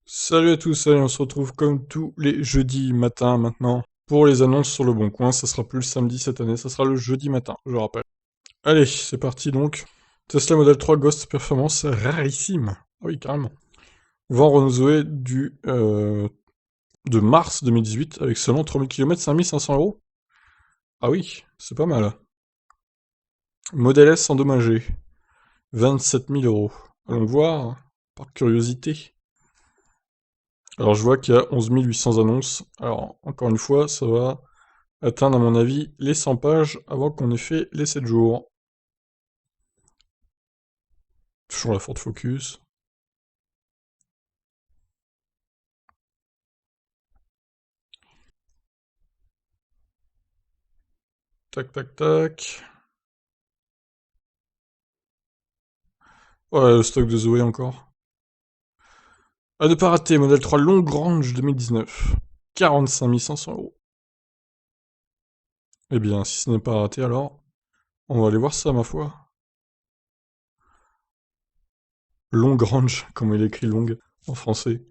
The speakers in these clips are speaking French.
Salut à tous, allez, on se retrouve comme tous les jeudis matin maintenant. Pour les annonces sur le Bon Coin, ça sera plus le samedi cette année, ça sera le jeudi matin, je rappelle. Allez, c'est parti donc. Tesla Model 3 Ghost Performance rarissime. Ah oui, carrément. Vent renouvelé de mars 2018 avec seulement 3000 km, 5500 euros. Ah oui, c'est pas mal. Model S endommagé, 27 000 euros. Allons voir, par curiosité. Alors je vois qu'il y a 11 800 annonces. Alors encore une fois, ça va atteindre à mon avis les 100 pages avant qu'on ait fait les 7 jours. Toujours la Ford Focus. Tac tac tac. Ouais, le stock de Zoé encore. À ne pas rater, modèle 3 Long Range 2019. 45 500 euros. Eh bien, si ce n'est pas raté alors, on va aller voir ça ma foi. Long Range, comme il est écrit long en français.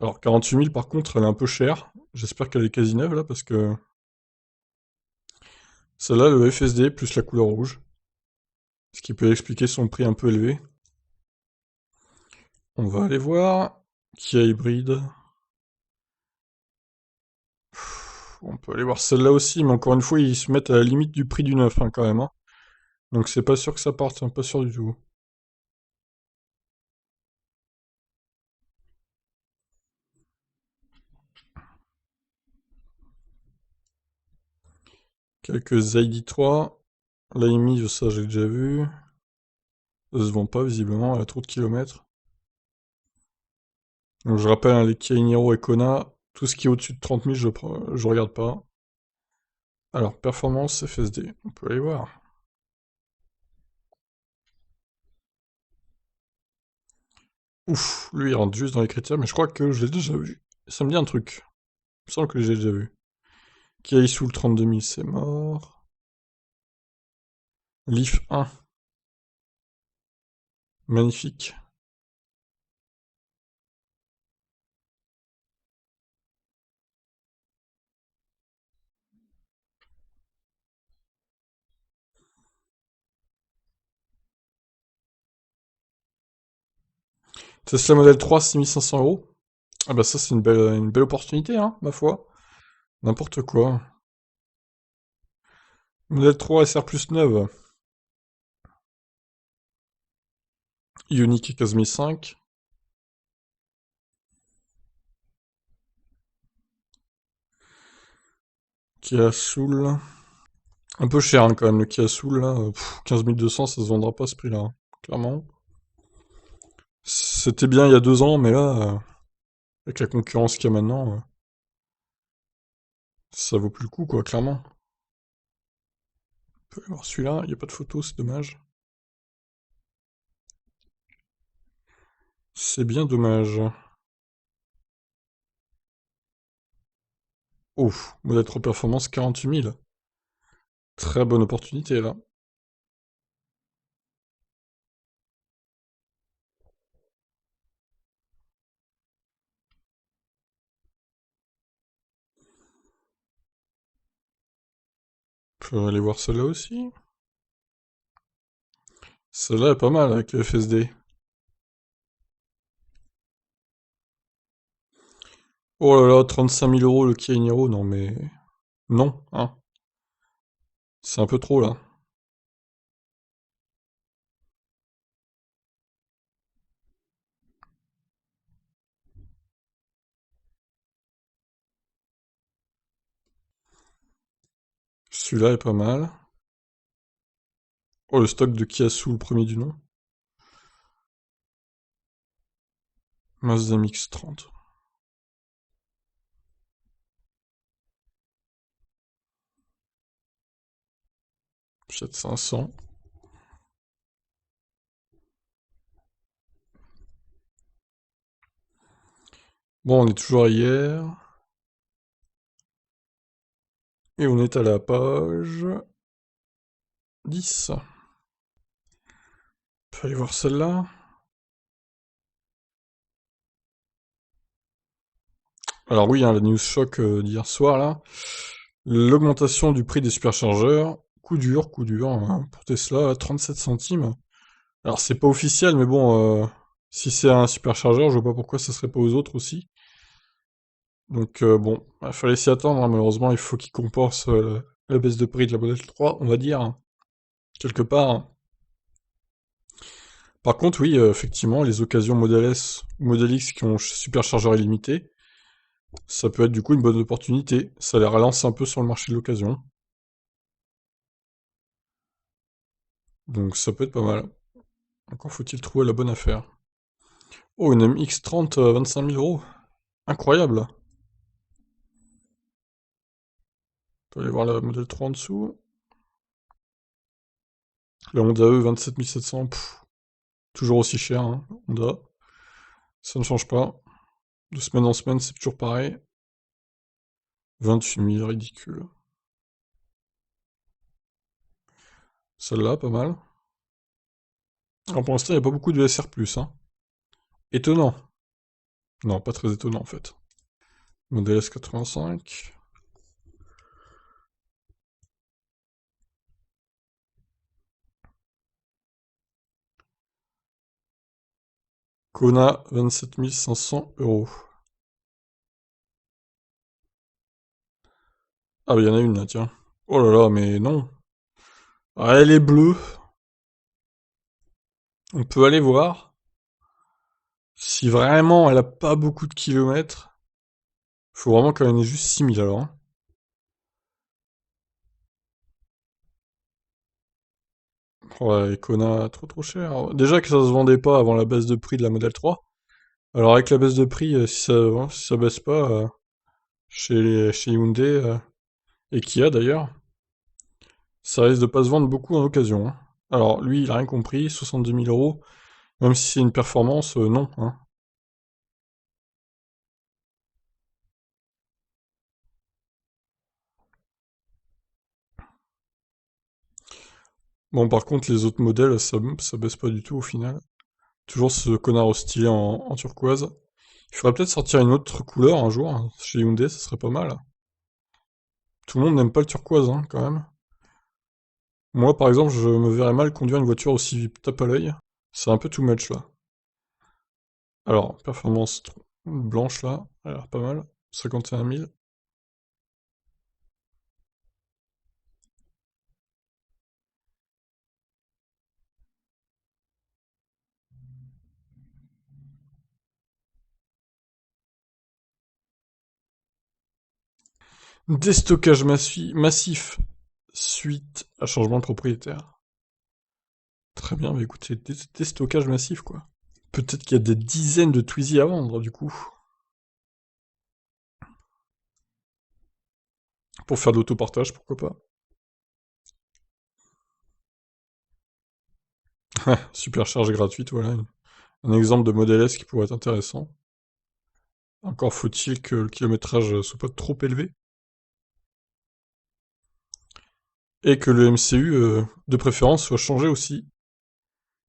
Alors 48 000 par contre, elle est un peu chère. J'espère qu'elle est quasi neuve là parce que celle-là, le FSD plus la couleur rouge. Ce qui peut expliquer son prix un peu élevé. On va aller voir. Kia hybride. On peut aller voir celle-là aussi, mais encore une fois, ils se mettent à la limite du prix du neuf, hein, quand même, hein. Donc c'est pas sûr que ça parte, hein, pas sûr du tout. Quelques ID3. L'AMI, ça j'ai déjà vu. Ça se vend pas, visiblement, elle a trop de kilomètres. Donc je rappelle, hein, les Kia Niro et Kona, tout ce qui est au-dessus de 30 000, je regarde pas. Alors, performance FSD, on peut aller voir. Ouf, lui il rentre juste dans les critères, mais je crois que je l'ai déjà vu. Ça me dit un truc. Il me semble que j'ai déjà vu. Kia Soul 32 000, c'est mort. Leaf 1, magnifique. Tesla Model 3, 6500 euros. Ah bah ça c'est une belle opportunité, hein, ma foi. N'importe quoi. Model 3 SR plus 9. Ioniq 15005. Kia Soul. Un peu cher, hein, quand même, le Kia Soul, là. 15 200, ça se vendra pas à ce prix-là, hein, clairement. C'était bien il y a 2 ans, mais là, avec la concurrence qu'il y a maintenant, ça vaut plus le coup, quoi, clairement. On peut aller voir celui-là, il n'y a pas de photo, c'est dommage. C'est bien dommage. Ouf, modèle 3 performance 48 000. Très bonne opportunité, là. On peut aller voir celle-là aussi. Celle-là est pas mal avec le FSD. Oh là là, 35 000 euros le Kia Niro, non mais... Non, hein. C'est un peu trop là. Celui-là est pas mal. Oh, le stock de Kia Soul, le premier du nom. Mazda MX-30. 7500. Bon, on est toujours à hier. Et on est à la page 10. On peut aller voir celle-là. Alors oui, hein, la news choc d'hier soir, là. L'augmentation du prix des superchargeurs. Coup dur, hein, pour Tesla, à 37 centimes. Alors c'est pas officiel, mais bon, si c'est un superchargeur, je vois pas pourquoi ça serait pas aux autres aussi. Donc bon, il fallait s'y attendre, hein, malheureusement, il faut qu'il compense la baisse de prix de la Model 3, on va dire, hein, quelque part, hein. Par contre, oui, effectivement, les occasions Model S ou Model X qui ont superchargeur illimité, ça peut être du coup une bonne opportunité. Ça les relance un peu sur le marché de l'occasion. Donc ça peut être pas mal. Encore faut-il trouver la bonne affaire. Oh, une MX-30 à 25 000 euros. Incroyable. On va aller voir la Model 3 en dessous. La Honda E, 27 700. Toujours aussi cher, hein, Honda. Ça ne change pas. De semaine en semaine, c'est toujours pareil. 28 000, ridicule. Celle-là, pas mal. Alors pour l'instant, il n'y a pas beaucoup de SR+, hein. Étonnant. Non, pas très étonnant en fait. Modèle S85. Kona, 27 500 euros. Ah, bah, il y en a une là, tiens. Oh là là, mais non. Ah, elle est bleue. On peut aller voir. Si vraiment elle a pas beaucoup de kilomètres, faut vraiment qu'elle en ait juste 6 000 alors, hein. Ouais, Kona, trop cher. Déjà que ça se vendait pas avant la baisse de prix de la Model 3. Alors avec la baisse de prix, si ça baisse pas chez Hyundai et Kia d'ailleurs, ça risque de pas se vendre beaucoup en occasion, hein. Alors lui, il a rien compris, 70 000 euros, même si c'est une performance, non, hein. Bon, par contre, les autres modèles, ça baisse pas du tout au final. Toujours ce connard au stylet en turquoise. Il faudrait peut-être sortir une autre couleur un jour, hein, chez Hyundai, ça serait pas mal. Tout le monde n'aime pas le turquoise, hein, quand même. Moi, par exemple, je me verrais mal conduire une voiture aussi tape à l'œil. C'est un peu too much, là. Alors, performance blanche, là, elle a l'air pas mal. 51 000. Déstockage massif suite à changement de propriétaire. Très bien, mais écoutez, déstockage massif, quoi. Peut-être qu'il y a des dizaines de Twizy à vendre, du coup. Pour faire de l'autopartage, pourquoi pas. Supercharge gratuite, voilà. Un exemple de modèle S qui pourrait être intéressant. Encore faut-il que le kilométrage soit pas trop élevé. Et que le MCU, de préférence, soit changé aussi.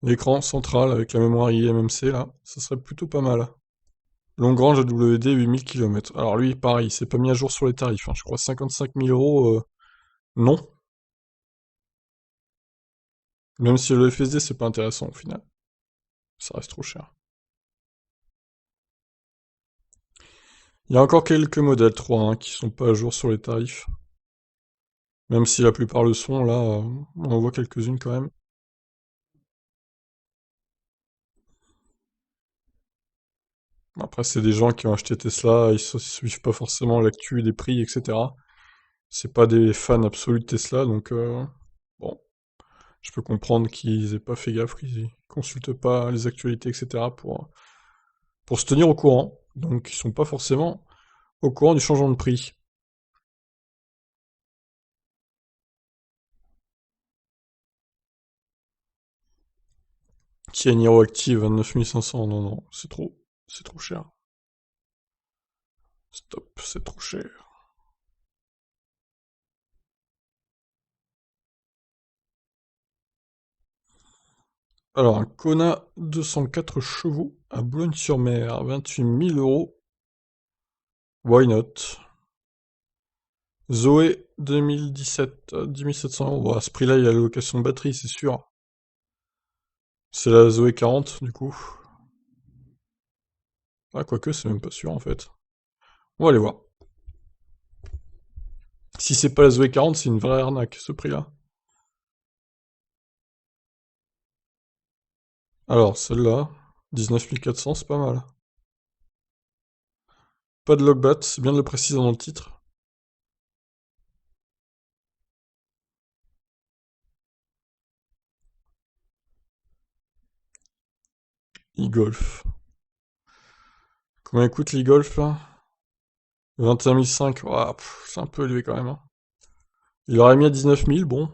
L'écran central avec la mémoire eMMC, là, ça serait plutôt pas mal. Longrange AWD 8000 km. Alors lui, pareil, c'est pas mis à jour sur les tarifs, hein. Je crois 55 000 euros, non. Même si le FSD, c'est pas intéressant au final. Ça reste trop cher. Il y a encore quelques modèles 3 hein, qui sont pas à jour sur les tarifs. Même si la plupart le sont, là, on en voit quelques-unes quand même. Après, c'est des gens qui ont acheté Tesla, ils suivent pas forcément l'actu des prix, etc. C'est pas des fans absolus de Tesla, donc bon, je peux comprendre qu'ils aient pas fait gaffe, qu'ils consultent pas les actualités, etc. pour se tenir au courant. Donc ils sont pas forcément au courant du changement de prix. Qui est Niro Active, 29 500, non, non, c'est trop cher. Stop, c'est trop cher. Alors, un Kona 204 chevaux à Boulogne-sur-Mer, 28 000 euros. Why not? Zoé 2017, 10 700 €. Bon, à ce prix-là, il y a la location de batterie, c'est sûr. C'est la Zoé 40, du coup. Ah, quoique, c'est même pas sûr, en fait. On va aller voir. Si c'est pas la Zoé 40, c'est une vraie arnaque, ce prix-là. Alors, celle-là, 19 400, c'est pas mal. Pas de logbat, c'est bien de le préciser dans le titre. E-Golf. Combien coûte l'e-Golf, là? 21 500. Ouah, c'est un peu élevé quand même, hein. Il aurait mis à 19 000, bon.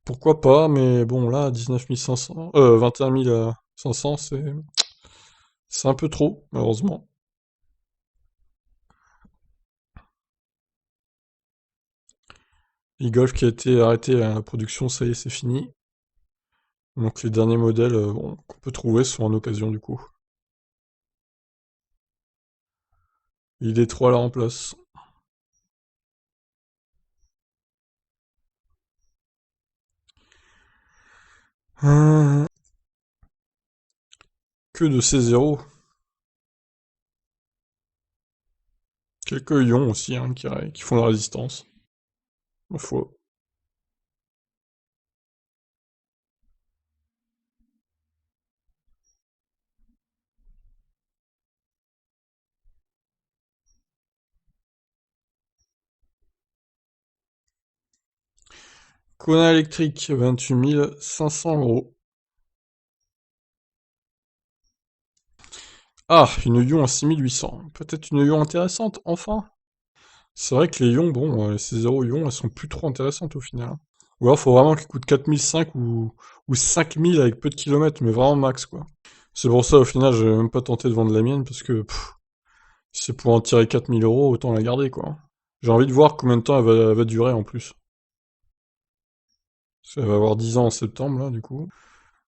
Pourquoi pas, mais bon, là, 19 500... 21 500, c'est un peu trop, malheureusement. E-Golf qui a été arrêté à la production, ça y est, c'est fini. Donc les derniers modèles bon, qu'on peut trouver sont en occasion, du coup. Il est 3 à la remplace. Hum, Que de ces zéros. Quelques ions aussi, hein, qui font la résistance. Ma foi. Kona électrique, 28 500 €. Ah, une ion à 6 800. Peut-être une ion intéressante, enfin. C'est vrai que les ions, bon, ces zéro ions, elles sont plus trop intéressantes au final, hein. Ou alors faut vraiment qu'ils coûtent 4005 ou 5000 avec peu de kilomètres, mais vraiment max, quoi. C'est pour ça, au final, j'ai même pas tenté de vendre la mienne, parce que si c'est pour en tirer 4000 €, autant la garder, quoi. J'ai envie de voir combien de temps elle va durer en plus. Ça va avoir 10 ans en septembre, là, du coup.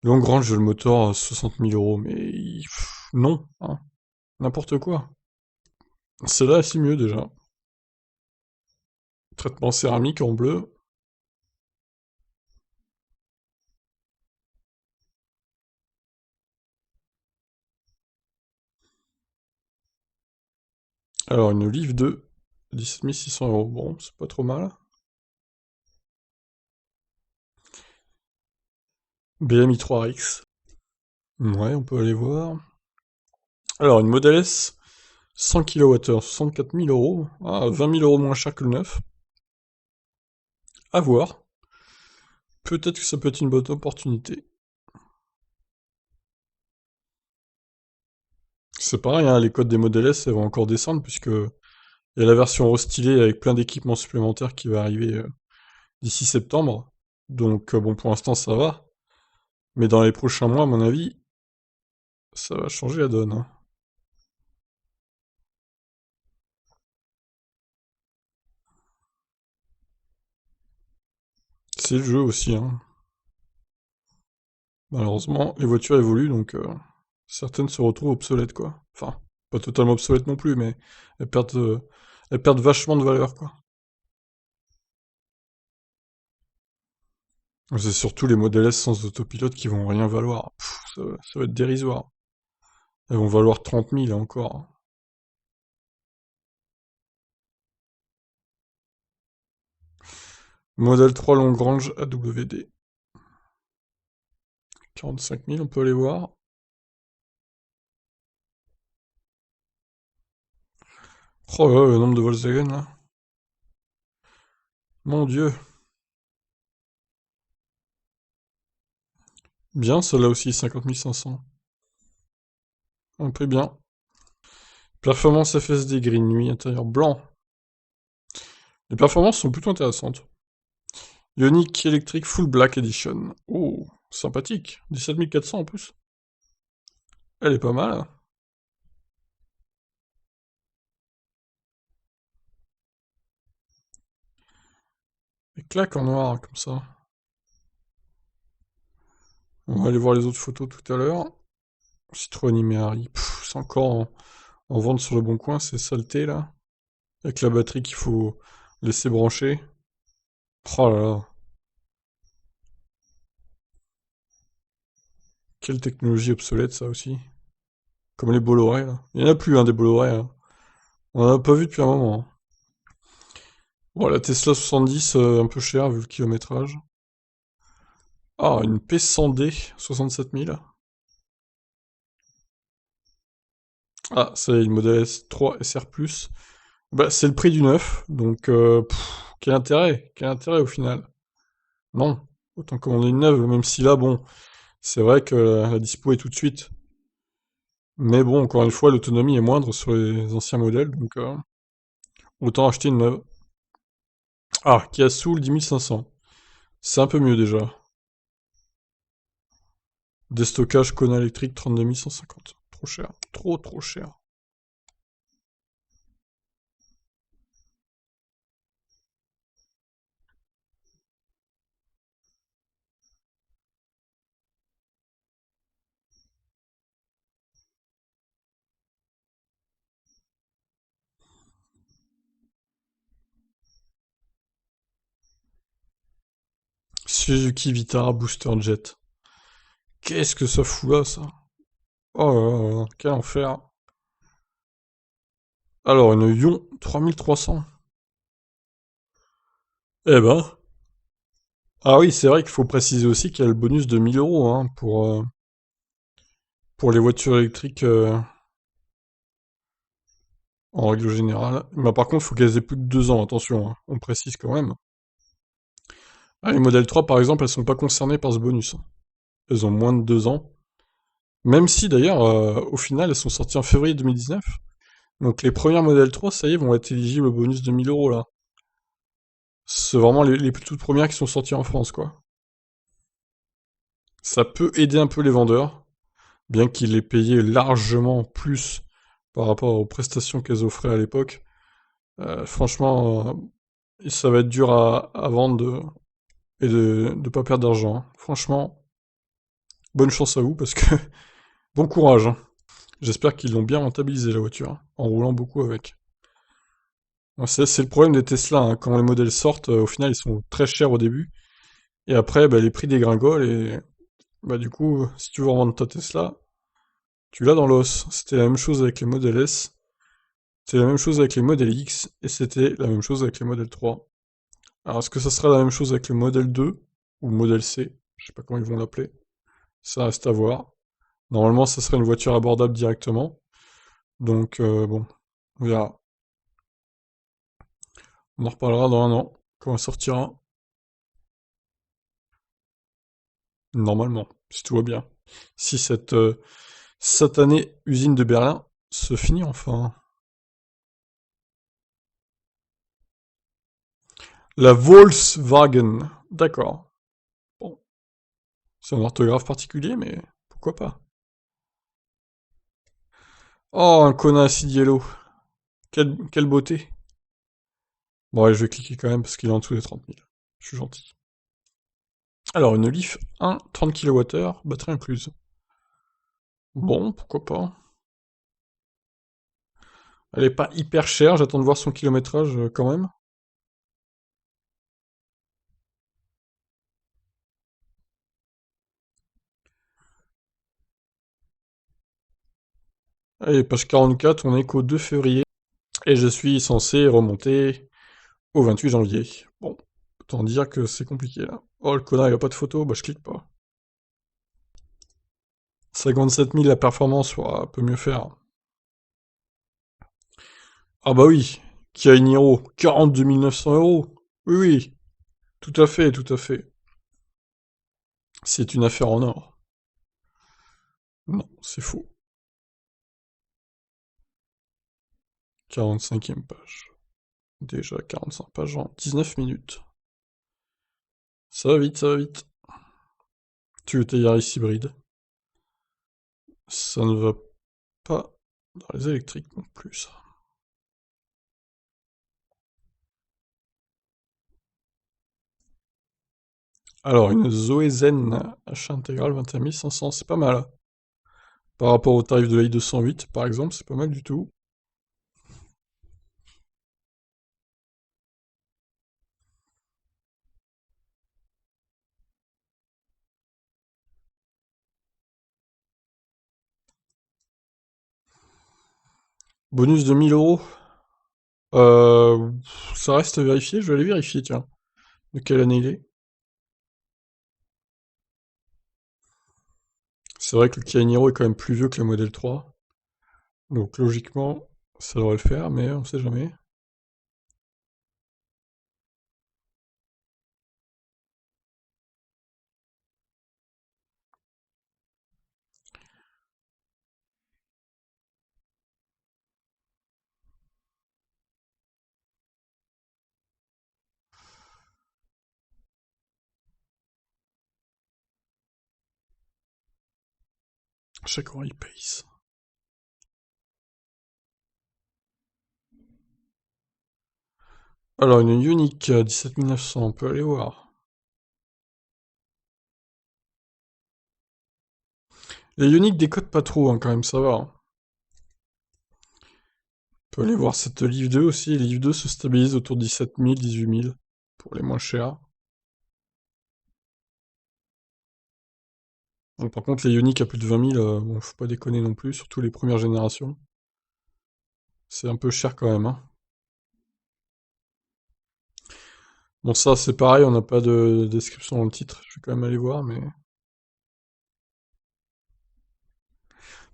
Longrange, le moteur à 60 000 €, mais non, hein. N'importe quoi. Celle-là, c'est mieux déjà. Traitement céramique en bleu. Alors, une Olive 2, 17 600 €. Bon, c'est pas trop mal. BMI 3X. Ouais, on peut aller voir. Alors, une Model S, 100 kWh, 64 000 €. Ah, 20 000 € moins cher que le neuf. À voir. Peut-être que ça peut être une bonne opportunité. C'est pareil, hein, les codes des Model S, elles vont encore descendre, puisque il y a la version restylée avec plein d'équipements supplémentaires qui va arriver d'ici septembre. Donc, bon, pour l'instant, ça va. Mais dans les prochains mois, à mon avis, ça va changer la donne, hein. C'est le jeu aussi, hein. Malheureusement, les voitures évoluent, donc certaines se retrouvent obsolètes, quoi. Enfin, pas totalement obsolètes non plus, mais elles perdent vachement de valeur, quoi. C'est surtout les modèles S sans autopilote qui vont rien valoir. Ça va être dérisoire. Elles vont valoir 30 000 encore, hein. Modèle 3 Longrange AWD. 45 000, on peut aller voir. Oh là là, le nombre de Volkswagen, là. Mon Dieu. Bien, celle-là aussi, 50 500. Un prix bien. Performance FSD gris nuit, intérieur blanc. Les performances sont plutôt intéressantes. Ioniq Electric Full Black Edition. Oh, sympathique. 17 400 en plus. Elle est pas mal. Et claque en noir, comme ça. On va aller voir les autres photos tout à l'heure. Citroën Imeari. C'est encore en vente sur le bon coin, c'est saleté là. Avec la batterie qu'il faut laisser brancher. Oh là là, quelle technologie obsolète ça aussi. Comme les Bolloré là. Il y en a plus, hein, des Bolloré, hein. On en a pas vu depuis un moment, hein. Bon, la Tesla 70, un peu cher vu le kilométrage. Ah, une P100D, 67 000. Ah, c'est une modèle S3 SR+. Bah, c'est le prix du neuf, donc quel intérêt? Quel intérêt au final? Non, autant commander une neuve, même si là, bon, c'est vrai que la dispo est tout de suite. Mais bon, encore une fois, l'autonomie est moindre sur les anciens modèles, donc autant acheter une neuve. Ah, Kia Soul 10500. C'est un peu mieux déjà. Déstockage Kona électrique 32 150. Trop cher. Trop trop cher. Suzuki Vitara Booster Jet. Qu'est-ce que ça fout là, ça? Oh là là, quel enfer. Alors, une Ion 3300. Eh ben. Ah oui, c'est vrai qu'il faut préciser aussi qu'il y a le bonus de 1 000 € hein, pour les voitures électriques en règle générale. Mais par contre, il faut qu'elles aient plus de 2 ans, attention, hein, on précise quand même. Ah, les modèles 3, par exemple, elles sont pas concernées par ce bonus, hein. Elles ont moins de 2 ans. Même si, d'ailleurs, au final, elles sont sorties en février 2019. Donc les premières modèles 3, ça y est, vont être éligibles au bonus de 1 000 € là. C'est vraiment les toutes premières qui sont sorties en France, quoi. Ça peut aider un peu les vendeurs, bien qu'ils aient payé largement plus par rapport aux prestations qu'elles offraient à l'époque. Franchement, ça va être dur à vendre et de pas perdre d'argent, hein. Franchement, bonne chance à vous parce que bon courage, hein. J'espère qu'ils l'ont bien rentabilisé la voiture, hein, en roulant beaucoup avec. Ouais, c'est le problème des Tesla, hein. Quand les modèles sortent, au final ils sont très chers au début, et après bah, les prix dégringolent, et bah, du coup, si tu veux revendre ta Tesla, tu l'as dans l'os. C'était la même chose avec les modèles S, c'était la même chose avec les modèles X, et c'était la même chose avec les modèles 3. Alors est-ce que ça sera la même chose avec le modèle 2, ou le modèle C? Je sais pas comment ils vont l'appeler. Ça reste à voir. Normalement, ça serait une voiture abordable directement. Donc, bon, on verra. On en reparlera dans un an, quand elle sortira. Normalement, si tout va bien. Si cette satanée usine de Berlin se finit enfin. La Volkswagen. D'accord. Bon, c'est un orthographe particulier, mais pourquoi pas. Oh, un Kona Acid Yellow. Quelle beauté. Bon, ouais, je vais cliquer quand même parce qu'il est en dessous des 30 000. Je suis gentil. Alors, une Leaf 1, 30 kWh, batterie incluse. Bon, pourquoi pas. Elle est pas hyper chère, j'attends de voir son kilométrage quand même. Allez, page 44, on est qu'au 2 février. Et je suis censé remonter au 28 janvier. Bon, autant dire que c'est compliqué là. Oh, le connard, il a pas de photo, bah je clique pas. 57 000 la performance, ouah, peut mieux faire. Ah bah oui, Kia Niro, 42 900 €. Oui, oui, tout à fait, tout à fait. C'est une affaire en or. Non, c'est faux. 45e page. Déjà 45 pages en 19 minutes. Ça va vite, ça va vite. Tu veux ta Yaris hybride? Ça ne va pas dans les électriques non plus, ça. Alors, une Zoé Zen achat intégral 21 500, c'est pas mal. Par rapport au tarif de la i208, par exemple, c'est pas mal du tout. Bonus de 1000 euros. Ça reste à vérifier, je vais aller vérifier, tiens. De quelle année il est? C'est vrai que le Kia Niro est quand même plus vieux que le modèle 3. Donc logiquement, ça devrait le faire, mais on sait jamais. Chaque mois, il paye. Alors, une Unique 17900, on peut aller voir. Les Unique décodent pas trop, hein, quand même, ça va, hein. On peut aller voir cette Leaf 2 aussi. Les Leaf 2 se stabilisent autour de 17 000, 18 000 pour les moins chers. Bon, par contre, les Unique à plus de 20 000, bon, faut pas déconner non plus, surtout les premières générations. C'est un peu cher quand même, hein. Bon, ça, c'est pareil, on n'a pas de description dans le titre. Je vais quand même aller voir, mais...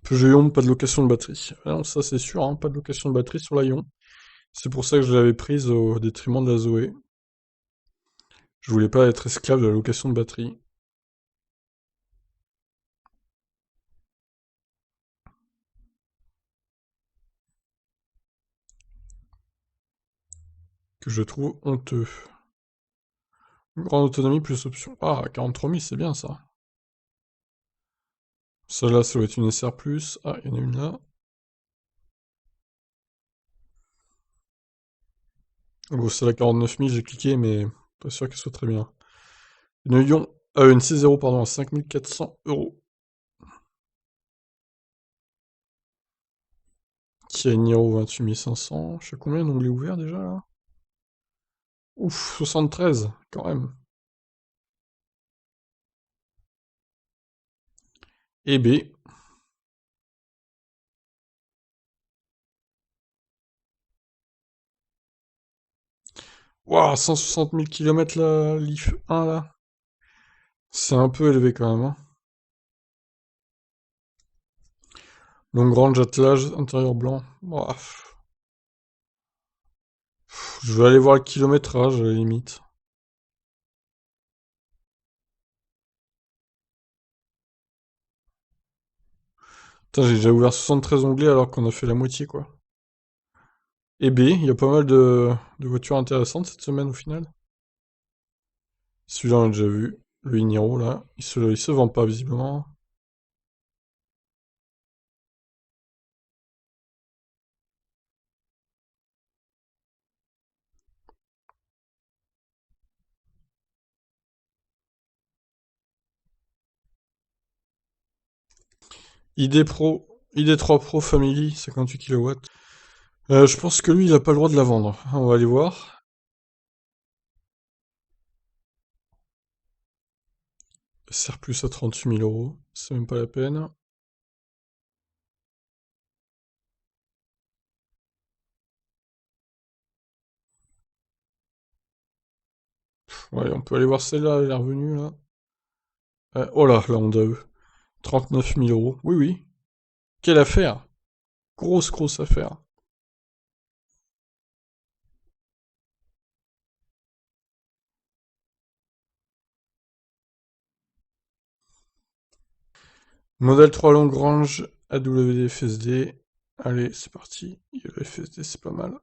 Peugeot Ion, pas de location de batterie. Ah non, ça, c'est sûr, hein, pas de location de batterie sur la Ion. C'est pour ça que je l'avais prise au détriment de la Zoé. Je voulais pas être esclave de la location de batterie. Que je trouve honteux. Une grande autonomie plus option. Ah, 43 000, c'est bien ça. Celle-là, ça doit être une SR+. Ah, il y en a une là. Bon, celle-là, 49 000, j'ai cliqué, mais pas sûr qu'elle soit très bien. Une Ion, une C0, pardon, à 5400 euros. Qui a une Niro 28 500. Je sais combien d'onglets ouverts déjà là? Ouf, 73, quand même. Et B. Waouh, 160 000 km la Leaf 1 là. C'est un peu élevé quand même, hein. Longue range, attelage, intérieur blanc. Ouah, je vais aller voir le kilométrage à la limite. Putain, j'ai déjà ouvert 73 onglets alors qu'on a fait la moitié quoi. Et B, il y a pas mal de voitures intéressantes cette semaine au final. Celui-là on l'a déjà vu. Le Iniro là. Il se vend pas visiblement. ID Pro, ID3 Pro Family, 58 kW. Je pense que lui, il a pas le droit de la vendre. On va aller voir. Sert plus à 38 000 euros. C'est même pas la peine. Ouais, on peut aller voir celle-là, elle est revenue là. Oh là, la Honda E. 39 000 euros. Oui, oui. Quelle affaire. Grosse, grosse affaire. Modèle 3 Longrange AWD FSD. Allez, c'est parti. Le FSD, c'est pas mal.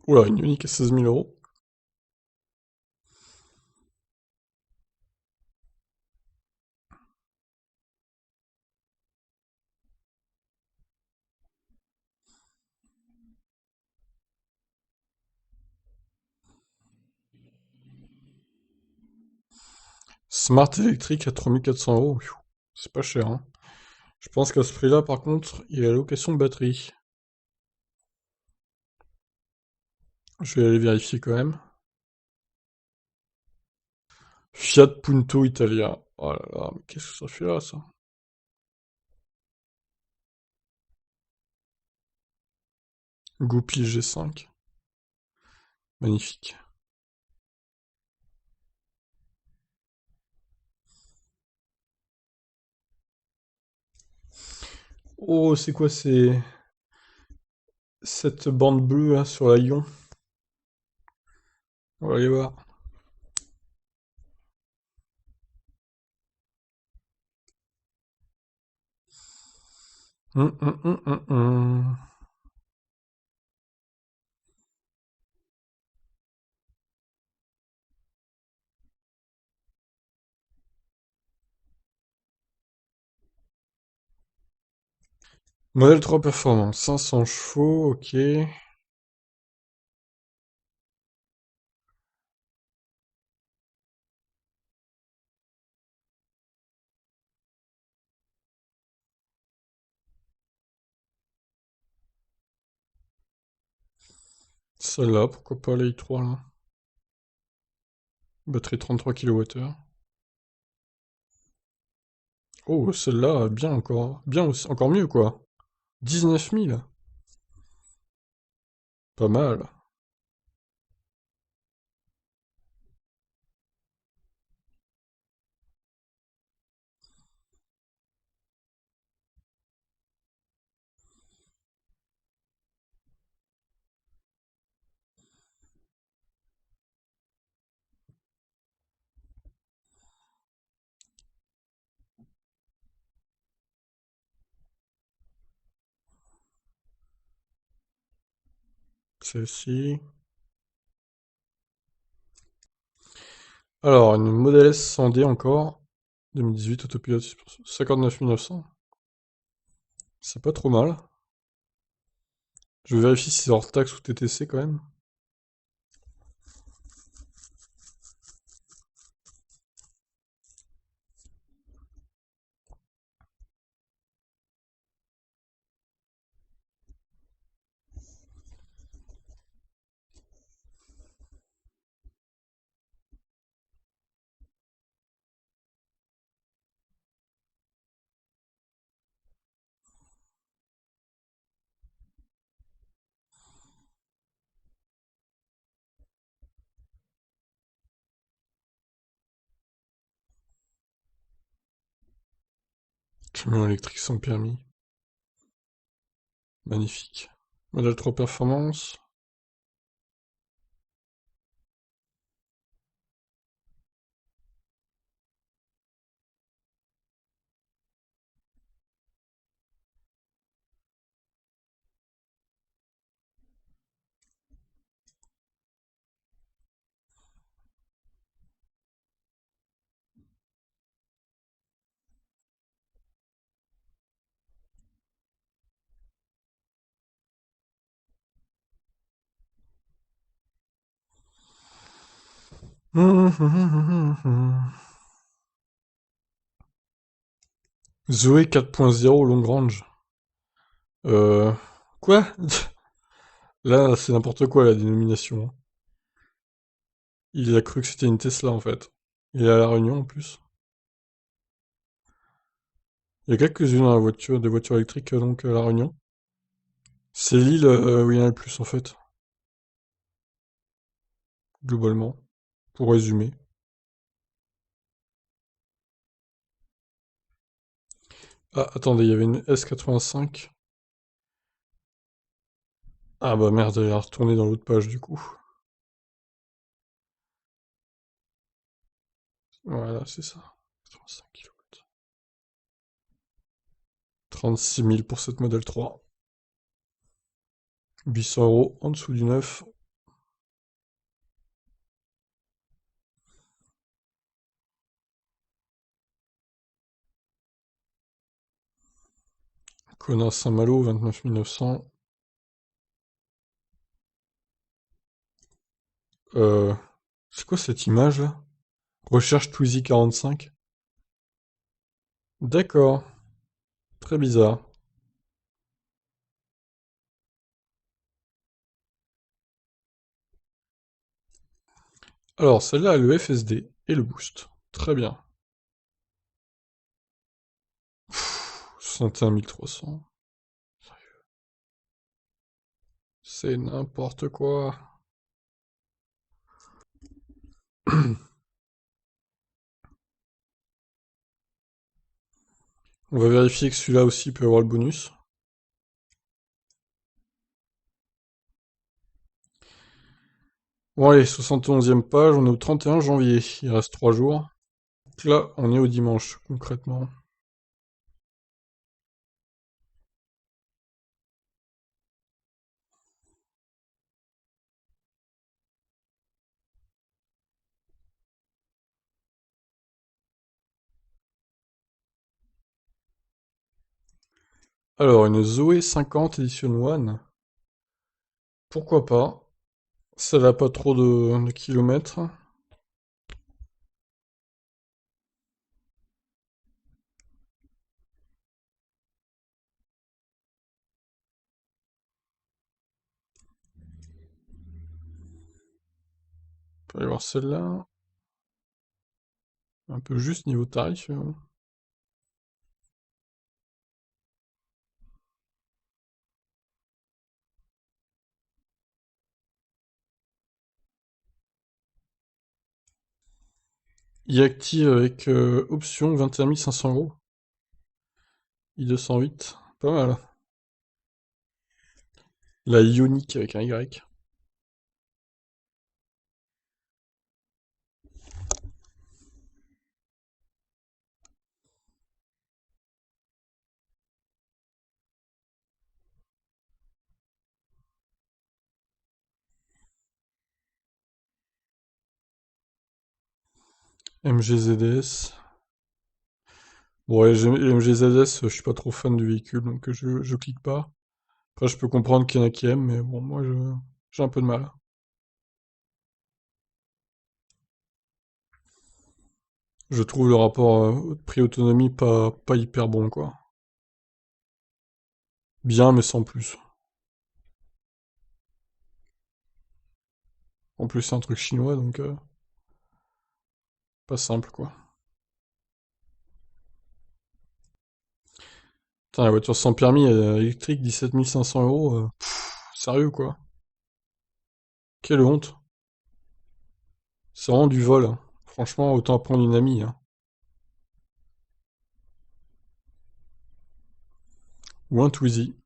Oula, une unique à 16 000 euros. Smart électrique à 3400 euros. C'est pas cher, hein. Je pense qu'à ce prix-là, par contre, il y a la location de batterie. Je vais aller vérifier quand même. Fiat Punto Italia. Oh là là, mais qu'est-ce que ça fait là, ça? Goupil G5. Magnifique. Oh, c'est quoi, cette bande bleue là, sur la Lyon? On va aller voir. Hum. Modèle 3 performance, 500 chevaux, ok. Celle-là, pourquoi pas la i3 là? Batterie 33 kWh. Oh, celle-là, bien encore. Bien aussi, encore mieux quoi. 19 000. Pas mal. Celle-ci. Alors, une Model S 100D encore. 2018, autopilote 59 900. C'est pas trop mal. Je vérifie si c'est hors taxe ou TTC quand même. Camion électrique sans permis. Magnifique. Modèle 3 performance. Zoé 4.0 long range. Euh... Quoi? Là, c'est n'importe quoi la dénomination, hein. Il a cru que c'était une Tesla en fait. Il est à La Réunion en plus. Il y a quelques-unes dans la voiture, des voitures électriques donc à La Réunion. C'est l'île où il y en a le plus en fait, globalement, pour résumer. Ah, attendez, il y avait une S85. Ah bah merde, elle a retourné dans l'autre page du coup. Voilà, c'est ça. 85 kW. 36 000 pour cette modèle 3. 800 € en dessous du neuf. Kona Saint-Malo, 29 900. Euh, c'est quoi cette image là? Recherche Twizy 45. D'accord, très bizarre. Alors, celle-là a le FSD. Et le boost. Très bien. 61 300. C'est n'importe quoi. On va vérifier que celui-là aussi peut avoir le bonus. Bon allez, 71e page, on est au 31 janvier. Il reste 3 jours. Donc là, on est au dimanche, concrètement. Alors, une Zoé 50 Edition 1. Pourquoi pas? Ça n'a pas trop de kilomètres. On peut aller voir celle-là. Un peu juste niveau tarif. Il active avec option 21 500 €. I208. Pas mal. La Ioniq avec un Y. MGZS. Bon, ouais, les MGZS, je suis pas trop fan du véhicule, donc je clique pas. Après, je peux comprendre qu'il y en a qui aiment, mais bon, moi, j'ai un peu de mal. Je trouve le rapport prix-autonomie pas hyper bon, quoi. Bien, mais sans plus. En plus, c'est un truc chinois, donc pas simple, quoi. Putain, la voiture sans permis électrique, 17 500 €. Sérieux, quoi. Quelle honte. C'est vraiment du vol, hein. Franchement, autant prendre une amie, hein. Ou un Twizy.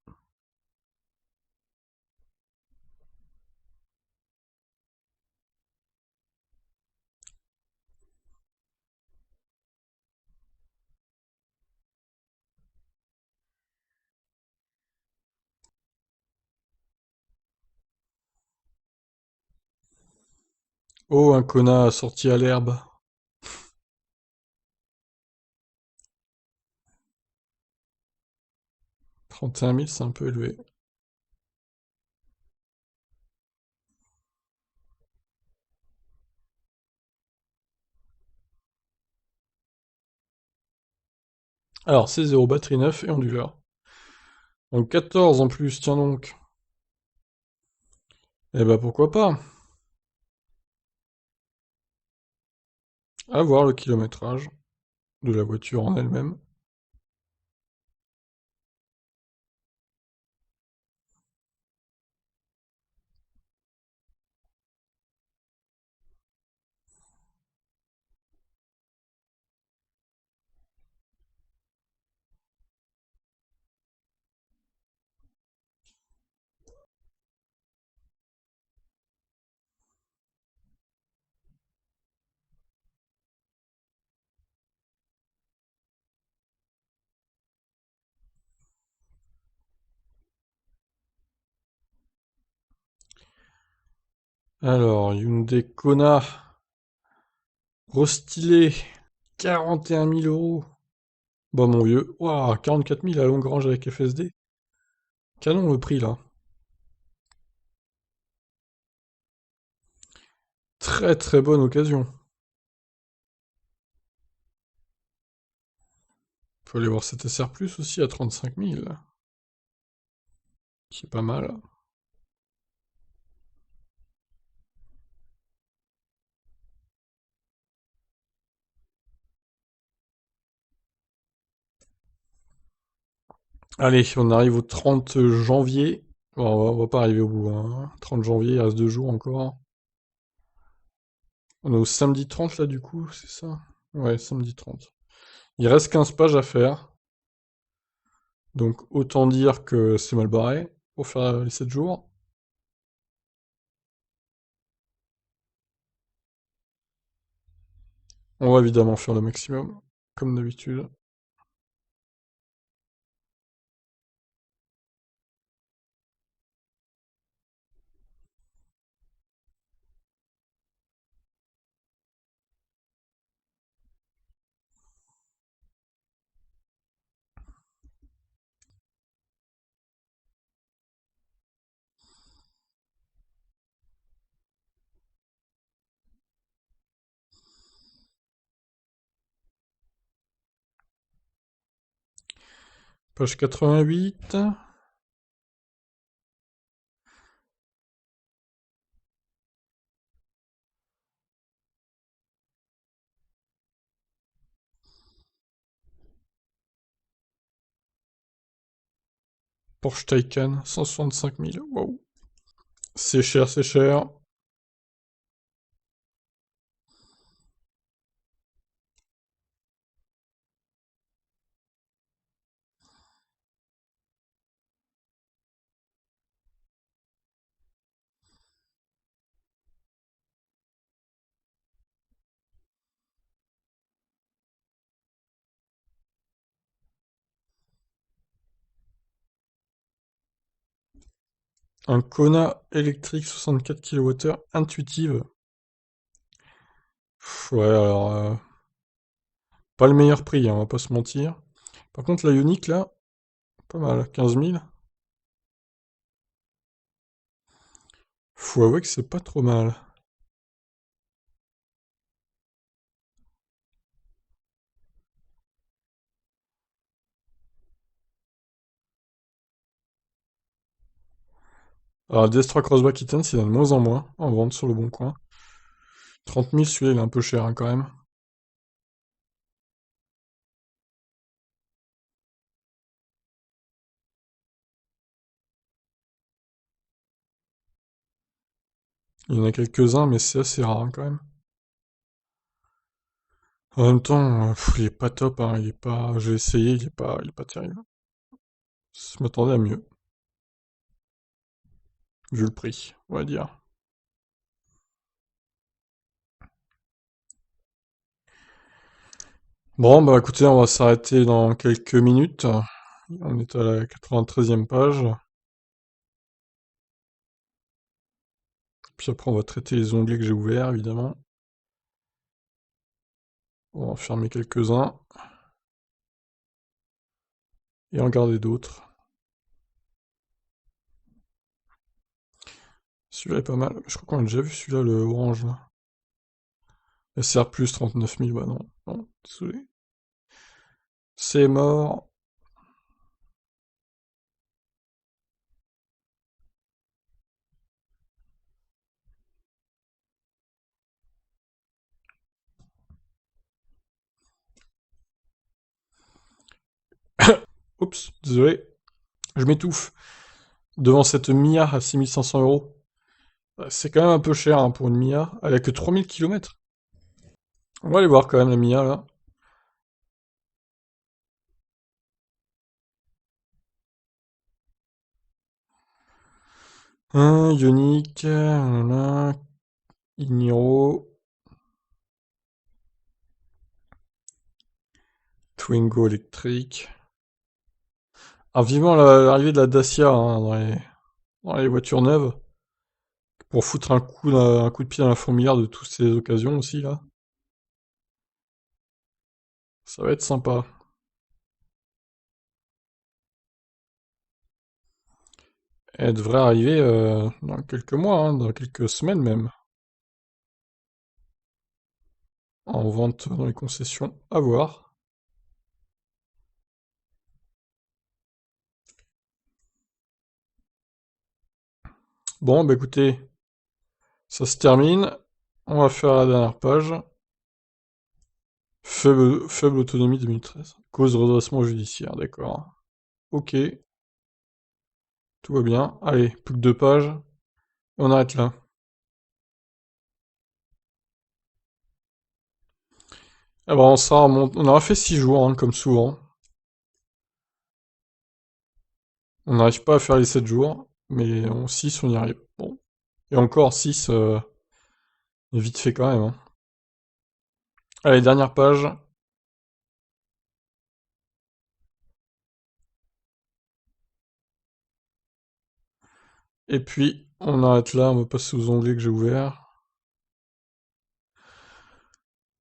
Oh, un Kona sorti à l'herbe. 31 000, c'est un peu élevé. Alors, c'est 0, batterie 9 et onduleur. Donc 14 en plus, tiens donc. Eh bah pourquoi pas. À voir le kilométrage de la voiture en elle-même. Alors, Hyundai Kona, restylé, 41 000 euros. Bah mon vieux, waouh, 44 000 à Longrange avec FSD. Canon le prix là. Très très bonne occasion. Faut aller voir cet SR Plus aussi à 35 000, qui est pas mal. Allez, on arrive au 30 janvier. Bon, on va pas arriver au bout, hein. 30 janvier, il reste 2 jours encore. On est au samedi 30 là du coup, c'est ça? Ouais, samedi 30. Il reste 15 pages à faire. Donc autant dire que c'est mal barré pour faire les 7 jours. On va évidemment faire le maximum, comme d'habitude. Page 88. Porsche Taycan, 165 000. Waouh. C'est cher, c'est cher. Un Kona électrique 64 kWh intuitive. Ouais, alors, pas le meilleur prix, hein, on va pas se mentir. Par contre, la Ioniq, là, pas mal, 15 000. Faut avouer que c'est pas trop mal. Alors, DS3 Crossback Kitten, il y en a de moins en moins en vente sur le bon coin. 30 000, celui-là, il est un peu cher, hein, quand même. Il y en a quelques-uns, mais c'est assez rare, hein, quand même. En même temps, il est pas top, hein, il est pas... J'ai essayé, il est pas terrible. Je m'attendais à mieux, vu le prix, on va dire. Bon, bah écoutez, on va s'arrêter dans quelques minutes. On est à la 93e page. Puis après, on va traiter les onglets que j'ai ouverts, évidemment. On va en fermer quelques-uns et en garder d'autres. Celui-là est pas mal. Je crois qu'on a déjà vu celui-là, le orange, là. SR plus 39 000, bah non. Non, désolé. C'est mort. Oups, désolé. Je m'étouffe. Devant cette Mia à 6 500 euros. C'est quand même un peu cher, hein, pour une Mia. Elle a que 3000 km. On va aller voir quand même la Mia, là. Ioniq, Igniro, Twingo électrique. Ah, vivement l'arrivée de la Dacia, hein, dans les voitures neuves. Pour foutre un coup de pied dans la fourmilière de toutes ces occasions aussi, là. Ça va être sympa. Elle devrait arriver dans quelques mois, hein, dans quelques semaines même. En vente dans les concessions. À voir. Bon, bah écoutez, ça se termine. On va faire la dernière page. Faible autonomie 2013. Cause redressement judiciaire, d'accord. ok, tout va bien. Allez, plus que 2 pages, et on arrête là. Ah bah on aura fait 6 jours, hein, comme souvent. On n'arrive pas à faire les 7 jours, mais 6 on y arrive. Bon. Et encore 6, vite fait quand même, hein. Allez, dernière page. Et puis, on arrête là, on va passer aux onglets que j'ai ouverts.